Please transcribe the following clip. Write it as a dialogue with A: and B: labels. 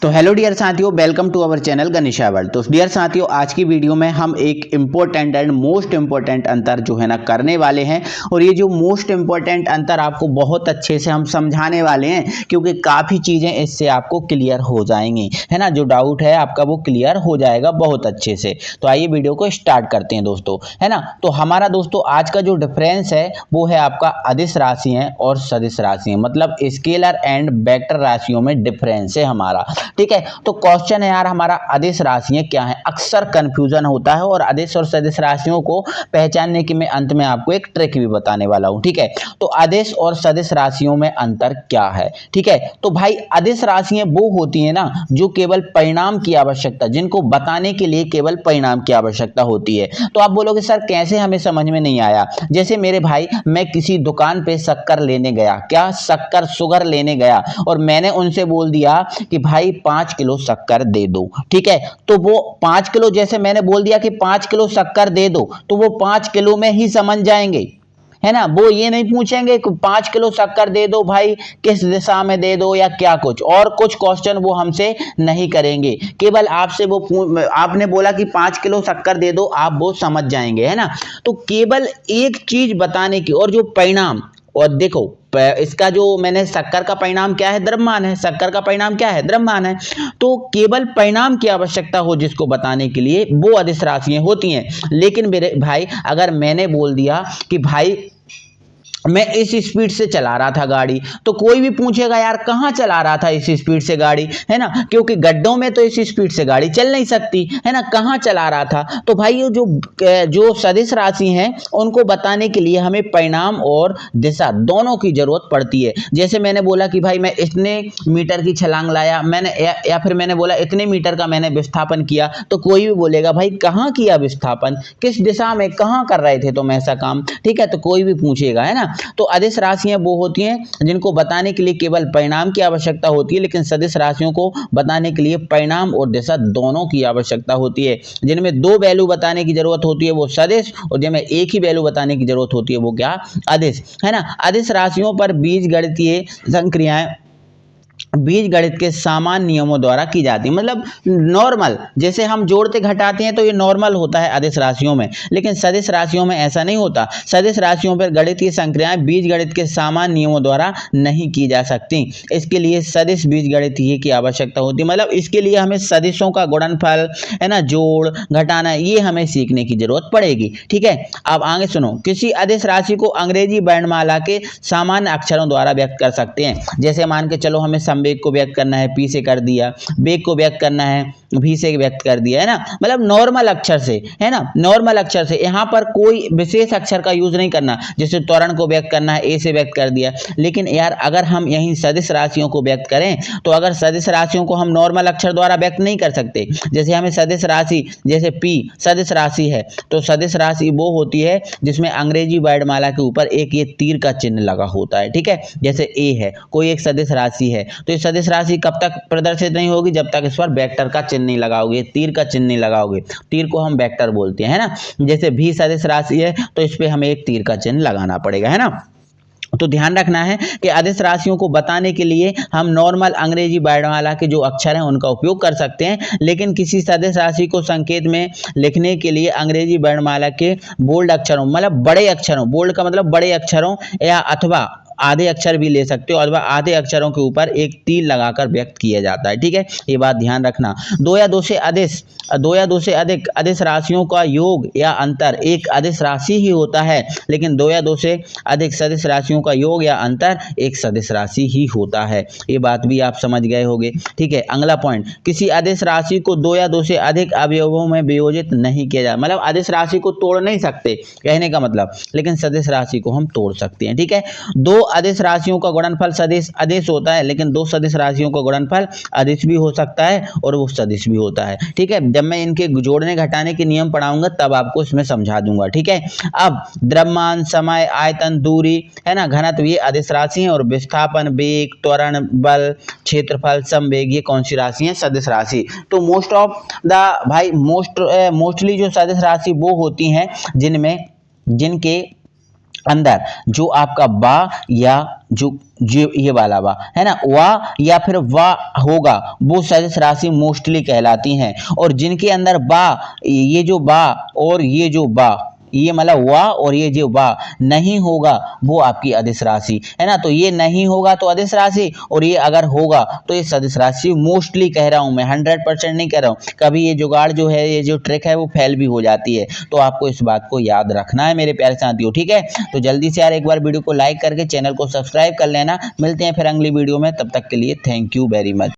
A: तो hello dear साथियों, welcome to our channel Ganesha world. तो डियर साथियों, आज की वीडियो में हम एक इम्पोर्टेंट एंड मोस्ट इम्पोर्टेंट अंतर जो है ना करने वाले हैं। और ये जो मोस्ट इम्पोर्टेंट अंतर आपको बहुत अच्छे से हम समझाने वाले हैं, क्योंकि काफ़ी चीज़ें इससे आपको क्लियर हो जाएंगी, है ना। जो डाउट है आपका वो क्लियर हो जाएगा बहुत अच्छे से। तो आइए वीडियो को स्टार्ट करते हैं दोस्तों, है ना। तो हमारा दोस्तों आज का जो डिफरेंस है वो है आपका अदिश राशि है और सदिश राशि है, मतलब स्केलर एंड वेक्टर राशियों में डिफरेंस है हमारा। ठीक है, तो क्वेश्चन है यार हमारा अदिश राशियां क्या है। अक्सर कंफ्यूजन होता है और अदिश और सदिश राशियों को पहचानने की मैं अंत में आपको एक ट्रिक भी बताने वाला हूं। ठीक है, तो अदिश और सदिश राशियों में अंतर क्या है। ठीक है, तो भाई अदिश राशियां वो होती है ना जो केवल परिणाम की आवश्यकता, जिनको बताने के लिए केवल परिणाम की आवश्यकता होती है। तो आप बोलोगे सर कैसे, हमें समझ में नहीं आया। जैसे मेरे भाई, मैं किसी दुकान पे शक्कर लेने गया, क्या शक्कर शुगर लेने गया, और मैंने उनसे बोल दिया कि भाई 5 किलो शक्कर दे दो। ठीक है, तो वो 5 किलो, जैसे मैंने बोल दिया कि 5 किलो शक्कर दे दो, तो वो 5 किलो में ही समझ जाएंगे, है ना। वो ये नहीं पूछेंगे कि 5 किलो शक्कर दे दो भाई, किस दिशा में दे दो या क्या कुछ और कुछ क्वेश्चन वो हमसे नहीं करेंगे। केवल आपसे वो आपने बोला कि 5 किलो शक्कर दे दो, आप वो समझ जाएंगे, है ना। तो केवल एक चीज बताने की, और जो परिणाम, और देखो इसका जो मैंने शक्कर का परिणाम क्या है, द्रव्यमान है। शक्कर का परिणाम क्या है, द्रव्यमान है। तो केवल परिणाम की आवश्यकता हो जिसको बताने के लिए, वो अदिश राशियां होती हैं। लेकिन मेरे भाई, अगर मैंने बोल दिया कि भाई मैं इस स्पीड से चला रहा था गाड़ी, तो कोई भी पूछेगा यार कहाँ चला रहा था इस स्पीड से गाड़ी, है ना, क्योंकि गड्ढों में तो इस स्पीड से गाड़ी चल नहीं सकती, है ना। कहाँ चला रहा था। तो भाई ये जो सदिश राशि हैं उनको बताने के लिए हमें परिणाम और दिशा दोनों की जरूरत पड़ती है। जैसे मैंने बोला कि भाई मैं इतने मीटर की छलांग लाया, मैंने या फिर मैंने बोला इतने मीटर का मैंने विस्थापन किया, तो कोई भी बोलेगा भाई कहाँ किया विस्थापन, किस दिशा में, कहाँ कर रहे थे तुम ऐसा काम। ठीक है, तो कोई भी पूछेगा, है ना। तो अदिश राशियां वो होती हैं जिनको बताने के लिए केवल परिणाम की आवश्यकता होती है, लेकिन सदिश राशियों को बताने के लिए परिणाम और दिशा दोनों की आवश्यकता होती है। जिनमें दो वैल्यू बताने की जरूरत होती है वो सदिश, और जिनमें एक ही वैल्यू बताने की जरूरत होती है वो क्या, अदिश, है ना। अदिश राशियों पर बीजगणितीय संक्रियाएं बीज गणित के सामान्य नियमों द्वारा की जाती है, मतलब नॉर्मल, जैसे हम जोड़ते घटाते हैं तो ये नॉर्मल होता है अदिश राशियों में, लेकिन सदिश राशियों में ऐसा नहीं होता। सदिश राशियों पर गणितीय संक्रियाएं बीज गणित के सामान्य नियमों द्वारा नहीं की जा सकती। इसके लिए सदिश बीज गणितीय की आवश्यकता होती है, मतलब इसके लिए हमें सदिशों का गुणनफल, है ना, जोड़ घटाना, ये हमें सीखने की जरूरत पड़ेगी। ठीक है, अब आगे सुनो। किसी अदिश राशि को अंग्रेजी वर्णमाला के सामान्य अक्षरों द्वारा व्यक्त कर सकते हैं। जैसे मान के चलो हमें संवेग को व्यक्त करना है, पी से कर दिया, वेग को व्यक्त करना है, भी से व्यक्त कर दिया, है ना, मतलब नॉर्मल अक्षर से, है ना, नॉर्मल अक्षर से। यहां पर कोई विशेष अक्षर का यूज नहीं करना। जैसे त्वरण को व्यक्त करना है, ए से व्यक्त कर दिया। लेकिन यार अगर हम यहीं सदिश राशियों को व्यक्त करें, तो अगर सदिश राशियों को हम नॉर्मल अक्षर द्वारा व्यक्त नहीं कर सकते। जैसे हमें सदिश राशि, जैसे पी सदिश राशि है, तो सदिश राशि वो होती है जिसमें अंग्रेजी वर्णमाला के ऊपर एक ये तीर का चिन्ह लगा होता है। ठीक है, जैसे ए है, कोई एक सदिश राशि है, तो ये सदिश राशि कब तक प्रदर्शित नहीं होगी, जब तक इस पर वेक्टर का चिन्ह नहीं लगाओगे, तीर का चिन्ह नहीं लगाओगे। तीर को हम वेक्टर बोलते हैं, है ना। जैसे भी सदिश राशि है तो इस पे हमें एक तीर का चिन्ह लगाना पड़ेगा, है ना। तो ध्यान रखना है कि अदिश राशियों को बताने के लिए हम नॉर्मल अंग्रेजी वर्णमाला के जो अक्षर हैं उनका उपयोग कर सकते हैं, लेकिन किसी सदिश राशि को संकेत में लिखने के लिए अंग्रेजी वर्णमाला के बोल्ड अक्षरों, मतलब बड़े अक्षरों, बोल्ड का मतलब बड़े अक्षरों, या अथवा आधे अक्षर भी ले सकते हो, अथवा आधे अक्षरों के ऊपर एक तीर लगाकर व्यक्त किया जाता है। ठीक है, ये बात ध्यान रखना। दो या दो से अधिक अदिश राशियों का योग या अंतर एक अदिश राशि ही होता है, लेकिन दो या दो से अधिक सदिश राशियों का योग या अंतर एक सदिश राशि ही होता है। ये बात भी आप समझ गए होंगे। ठीक है, अगला पॉइंट, किसी अदिश राशि को दो या दो से अधिक अवयवों में वियोजित नहीं किया जाए, मतलब अदिश राशि को तोड़ नहीं सकते कहने का मतलब, लेकिन सदिश राशि को हम तोड़ सकते हैं। ठीक है, दो अदिश राशियों का गुणनफल सदिश अदिश होता है, लेकिन दो सदिश राशियों का गुणनफल अदिश भी हो सकता है और वो सदिश भी होता है। ठीक है, जब मैं इनके जोड़ने घटाने के नियम पढ़ाऊंगा तब आपको इसमें समझा दूंगा। ठीक है, अब द्रव्यमान, समय, आयतन, दूरी, है ना, घनत्व, ये अदिश राशि हैं, और विस्थापन, वेग, त्वरण, बल, क्षेत्रफल, संवेग, ये कौन सी राशि है, सदिश राशि। तो मोस्ट ऑफ द भाई मोस्टली जो सदिश राशि वो होती हैं जिनके अंदर जो आपका बा या जो ये वाला बा है ना, वा या फिर वा होगा, वो सदिश राशि मोस्टली कहलाती हैं। और जिनके अंदर बा, ये जो बा और ये जो बा, ये मतलब वा और ये जो बा नहीं होगा, वो आपकी अदिश राशि है ना। तो ये नहीं होगा तो अदिश राशि, और ये अगर होगा तो ये सदिश राशि। मोस्टली कह रहा हूं मैं, 100% नहीं कह रहा हूं। कभी ये जुगाड़ जो है, ये जो ट्रिक है, वो फेल भी हो जाती है। तो आपको इस बात को याद रखना है मेरे प्यारे साथियों, ठीक है। तो जल्दी से यार एक बार वीडियो को लाइक करके चैनल को सब्सक्राइब कर लेना। मिलते हैं फिर अगली वीडियो में, तब तक के लिए थैंक यू वेरी मच।